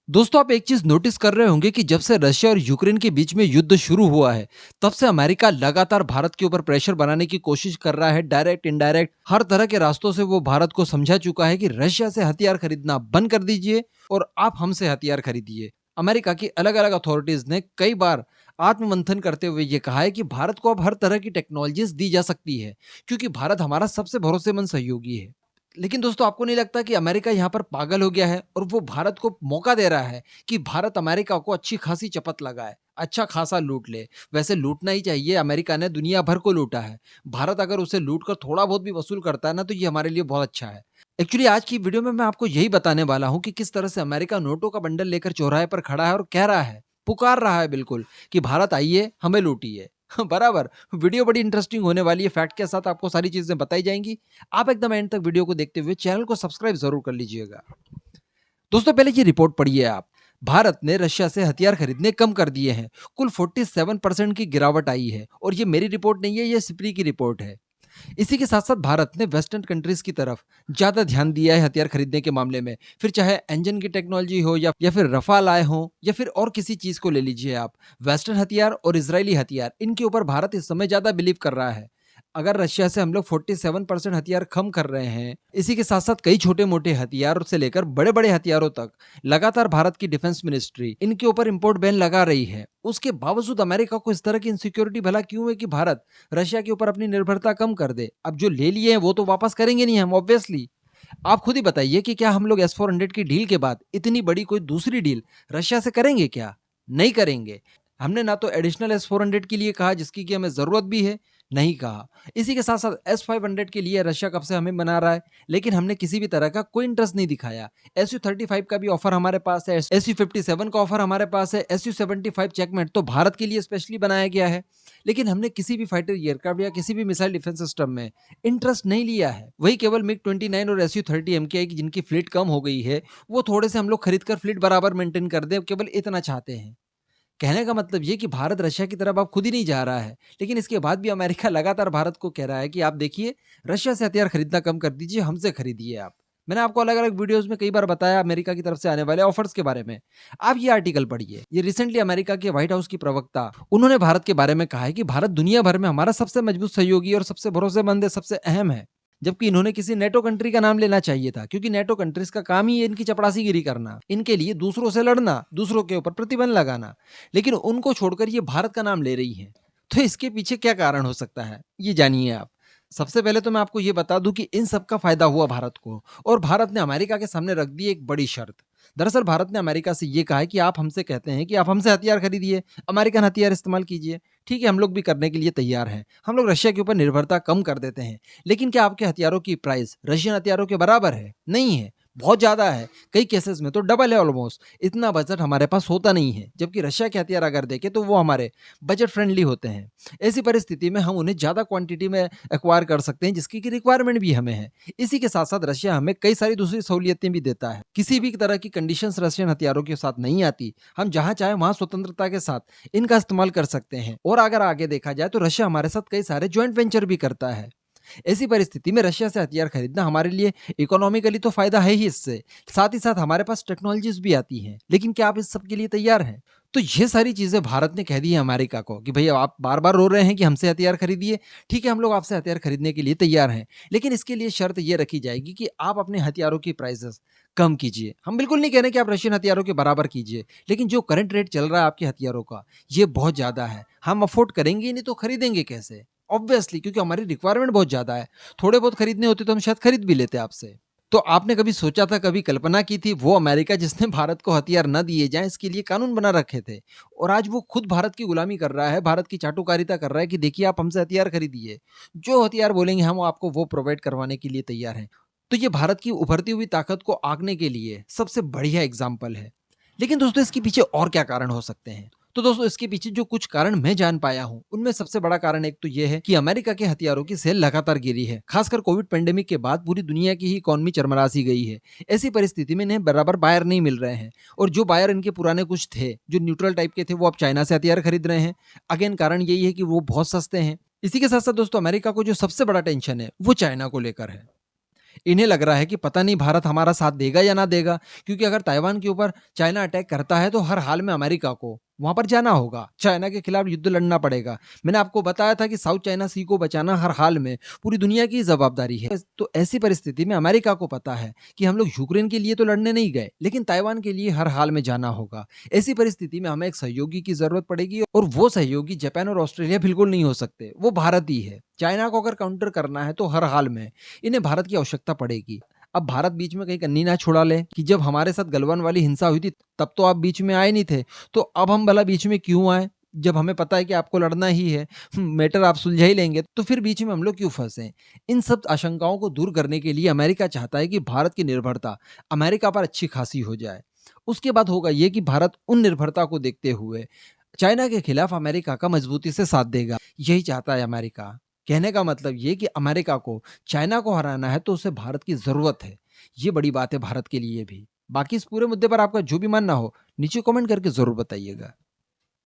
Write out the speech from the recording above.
दोस्तों, आप एक चीज नोटिस कर रहे होंगे कि जब से रशिया और यूक्रेन के बीच में युद्ध शुरू हुआ है, तब से अमेरिका लगातार भारत के ऊपर प्रेशर बनाने की कोशिश कर रहा है। डायरेक्ट इनडायरेक्ट हर तरह के रास्तों से वो भारत को समझा चुका है कि रशिया से हथियार खरीदना बंद कर दीजिए और आप हमसे हथियार खरीदिए। अमेरिका की अलग अलग अथॉरिटीज ने कई बार आत्ममंथन करते हुए ये कहा है कि भारत को अब हर तरह की टेक्नोलॉजीज दी जा सकती है, क्योंकि भारत हमारा सबसे भरोसेमंद सहयोगी है। लेकिन दोस्तों, आपको नहीं लगता कि अमेरिका यहाँ पर पागल हो गया है और वो भारत को मौका दे रहा है कि भारत अमेरिका को अच्छी खासी चपत लगाए, अच्छा खासा लूट ले। वैसे लूटना ही चाहिए, अमेरिका ने दुनिया भर को लूटा है। भारत अगर उसे लूट कर थोड़ा बहुत भी वसूल करता है ना, तो ये हमारे लिए बहुत अच्छा है। एक्चुअली आज की वीडियो में मैं आपको यही बताने वाला हूँ कि किस तरह से अमेरिका नोटों का बंडल लेकर चौराहे पर खड़ा है और कह रहा है, पुकार रहा है बिल्कुल, कि भारत आइए, हमें लूटिए। बराबर। वीडियो बड़ी इंटरेस्टिंग होने वाली है, फैक्ट के साथ आपको सारी चीजें बताई जाएंगी। आप एकदम एंड तक वीडियो को देखते हुए चैनल को सब्सक्राइब जरूर कर लीजिएगा। दोस्तों, पहले ये रिपोर्ट पढ़िए आप। भारत ने रशिया से हथियार खरीदने कम कर दिए हैं। कुल 47% की गिरावट आई है और ये मेरी रिपोर्ट नहीं है, ये सिप्री की रिपोर्ट है। इसी के साथ साथ भारत ने वेस्टर्न कंट्रीज की तरफ ज्यादा ध्यान दिया है हथियार खरीदने के मामले में। फिर चाहे इंजन की टेक्नोलॉजी हो या फिर रफाल आए हो या फिर और किसी चीज को ले लीजिए आप, वेस्टर्न हथियार और इजरायली हथियार, इनके ऊपर भारत इस समय ज्यादा बिलीव कर रहा है। अगर रशिया से हम लोग 47% हथियार कम कर रहे हैं, इसी के साथ साथ कई छोटे मोटे हथियार से लेकर बड़े बड़े हथियारों तक लगातार भारत की डिफेंस मिनिस्ट्री इनके ऊपर इंपोर्ट बैन लगा रही है, उसके बावजूद अमेरिका को इस तरह की इनसिक्योरिटी भला क्यों है कि भारत रशिया के ऊपर अपनी निर्भरता कम कर दे। अब जो ले लिए हैं वो तो वापस करेंगे नहीं हम, ऑब्वियसली। आप खुद ही बताइए कि क्या हम लोग S-400 की डील के बाद इतनी बड़ी कोई दूसरी डील रशिया से करेंगे क्या? नहीं करेंगे। हमने ना तो एडिशनल S-400 के लिए कहा जिसकी कि हमें जरूरत भी है, नहीं कहा। इसी के साथ साथ S-500 के लिए रशिया कब से हमें बना रहा है, लेकिन हमने किसी भी तरह का कोई इंटरेस्ट नहीं दिखाया। Su-35 का भी ऑफर हमारे पास है, Su-57 का ऑफर हमारे पास है, Su-75 चेकमेट तो भारत के लिए स्पेशली बनाया गया है, लेकिन हमने किसी भी फाइटर एयरक्राफ्ट या किसी भी मिसाइल डिफेंस सिस्टम में इंटरेस्ट नहीं लिया है। वही केवल MiG-29 और Su-30 MKI की जिनकी फ्लीट कम हो गई है, वो थोड़े से हम लोग खरीद कर फ्लीट बराबर मेंटेन कर दें, केवल इतना चाहते हैं। कहने का मतलब ये कि भारत रशिया की तरफ अब खुद ही नहीं जा रहा है, लेकिन इसके बाद भी अमेरिका लगातार भारत को कह रहा है कि आप देखिए, रशिया से हथियार खरीदना कम कर दीजिए, हमसे खरीदिए आप। मैंने आपको अलग अलग वीडियोस में कई बार बताया अमेरिका की तरफ से आने वाले ऑफर्स के बारे में। आप ये आर्टिकल पढ़िए। ये रिसेंटली अमेरिका के व्हाइट हाउस की प्रवक्ता, उन्होंने भारत के बारे में कहा है कि भारत दुनिया भर में हमारा सबसे मजबूत सहयोगी और सबसे भरोसेमंद है, सबसे अहम है। जबकि इन्होंने किसी नेटो कंट्री का नाम लेना चाहिए था, क्योंकि नेटो कंट्रीज का काम ही है इनकी चपड़ासीगिरी करना, इनके लिए दूसरों से लड़ना, दूसरों के ऊपर प्रतिबंध लगाना। लेकिन उनको छोड़कर ये भारत का नाम ले रही हैं। तो इसके पीछे क्या कारण हो सकता है, ये जानिए आप। सबसे पहले तो मैं आपको ये बता दूं कि इन सब का फायदा हुआ भारत को, और भारत ने अमेरिका के सामने रख दी एक बड़ी शर्त। दरअसल भारत ने अमेरिका से ये कहा है कि आप हमसे कहते हैं कि आप हमसे हथियार खरीदिए, अमेरिकन हथियार इस्तेमाल कीजिए। ठीक है, हम लोग भी करने के लिए तैयार हैं, हम लोग रशिया के ऊपर निर्भरता कम कर देते हैं। लेकिन क्या आपके हथियारों की प्राइस रशियन हथियारों के बराबर है? नहीं है, बहुत ज्यादा है। कई केसेस में तो डबल है ऑलमोस्ट। इतना बजट हमारे पास होता नहीं है, जबकि रशिया के हथियार अगर देखें तो वो हमारे बजट फ्रेंडली होते हैं। ऐसी परिस्थिति में हम उन्हें ज्यादा क्वांटिटी में एक्वायर कर सकते हैं, जिसकी की रिक्वायरमेंट भी हमें है। इसी के साथ साथ रशिया हमें कई सारी दूसरी सहूलियतें भी देता है। किसी भी तरह की कंडीशंस रशियन हथियारों के साथ नहीं आती। हम जहां चाहे वहां स्वतंत्रता के साथ इनका इस्तेमाल कर सकते हैं। और अगर आगे देखा जाए तो रशिया हमारे साथ कई सारे ज्वाइंट वेंचर भी करता है। ऐसी परिस्थिति में रशिया से हथियार खरीदना हमारे लिए इकोनॉमिकली तो फायदा है ही, इससे साथ ही साथ हमारे पास टेक्नोलॉजीज भी आती हैं। लेकिन क्या आप इस सब के लिए तैयार हैं? तो ये सारी चीजें भारत ने कह दी है अमेरिका को कि भैया आप बार बार रो रहे हैं कि हमसे हथियार खरीदिए। ठीक है, हम लोग आपसे हथियार खरीदने के लिए तैयार हैं, लेकिन इसके लिए शर्त ये रखी जाएगी कि आप अपने हथियारों की प्राइसेस कम कीजिए। हम बिल्कुल नहीं कह रहे कि आप रशियन हथियारों के बराबर कीजिए, लेकिन जो करंट रेट चल रहा है आपके हथियारों का, ये बहुत ज्यादा है। हम अफोर्ड करेंगे ही नहीं तो खरीदेंगे कैसे? ऑब्वियसली, क्योंकि हमारी रिक्वायरमेंट बहुत ज्यादा है। थोड़े बहुत खरीदने होते तो हम शायद खरीद भी लेते आपसे। तो आपने कभी सोचा था, कभी कल्पना की थी वो अमेरिका जिसने भारत को हथियार न दिए जाएं, इसके लिए कानून बना रखे थे, और आज वो खुद भारत की गुलामी कर रहा है, भारत की चाटुकारिता कर रहा है कि देखिए आप हमसे हथियार खरीदिए, जो हथियार बोलेंगे हम आपको वो प्रोवाइड करवाने के लिए तैयार हैं। तो ये भारत की उभरती हुई ताकत को आंकने के लिए सबसे बढ़िया एग्जाम्पल है। लेकिन दोस्तों, इसके पीछे और क्या कारण हो सकते हैं? तो दोस्तों, इसके पीछे जो कुछ कारण मैं जान पाया हूं, उनमें सबसे बड़ा कारण एक तो यह है कि अमेरिका के हथियारों की सेल लगातार गिरी है। खासकर कोविड पेंडेमिक के बाद पूरी दुनिया की ही इकोनॉमी चरमरा सी गई है। ऐसी परिस्थिति में इन्हें बराबर बायर नहीं मिल रहे हैं, और जो बायर इनके पुराने कुछ थे, जो न्यूट्रल टाइप के थे, वो अब चाइना से हथियार खरीद रहे हैं। अगेन कारण यही है कि वो बहुत सस्ते हैं। इसी के साथ साथ दोस्तों, अमेरिका को जो सबसे बड़ा टेंशन है वो चाइना को लेकर है। इन्हें लग रहा है कि पता नहीं भारत हमारा साथ देगा या ना देगा, क्योंकि अगर ताइवान के ऊपर चाइना अटैक करता है तो हर हाल में अमेरिका को वहां पर जाना होगा, चाइना के खिलाफ युद्ध लड़ना पड़ेगा। मैंने आपको बताया था कि साउथ चाइना सी को बचाना हर हाल में पूरी दुनिया की जवाबदारी है। तो ऐसी परिस्थिति में अमेरिका को पता है कि हम लोग यूक्रेन के लिए तो लड़ने नहीं गए, लेकिन ताइवान के लिए हर हाल में जाना होगा। ऐसी परिस्थिति में हमें एक सहयोगी की जरूरत पड़ेगी, और वो सहयोगी जापान और ऑस्ट्रेलिया बिल्कुल नहीं हो सकते, वो भारत ही है। चाइना को अगर काउंटर करना है तो हर हाल में इन्हें भारत की आवश्यकता पड़ेगी। अब भारत बीच में कहीं कन्नी ना छुड़ा ले कि जब हमारे साथ गलवान वाली हिंसा हुई थी तब तो आप बीच में आए नहीं थे, तो अब हम भला बीच में क्यों आए? जब हमें पता है कि आपको लड़ना ही है, मैटर आप सुलझा ही लेंगे, तो फिर बीच में हम लोग क्यों फंसे? इन सब आशंकाओं को दूर करने के लिए अमेरिका चाहता है कि भारत की निर्भरता अमेरिका पर अच्छी खासी हो जाए। उसके बाद होगा ये कि भारत उन निर्भरता को देखते हुए चाइना के खिलाफ अमेरिका का मजबूती से साथ देगा। यही चाहता है अमेरिका। कहने का मतलब ये कि अमेरिका को चाइना को हराना है तो उसे भारत की जरूरत है। ये बड़ी बात है भारत के लिए भी। बाकी इस पूरे मुद्दे पर आपका जो भी मानना हो नीचे कमेंट करके जरूर बताइएगा।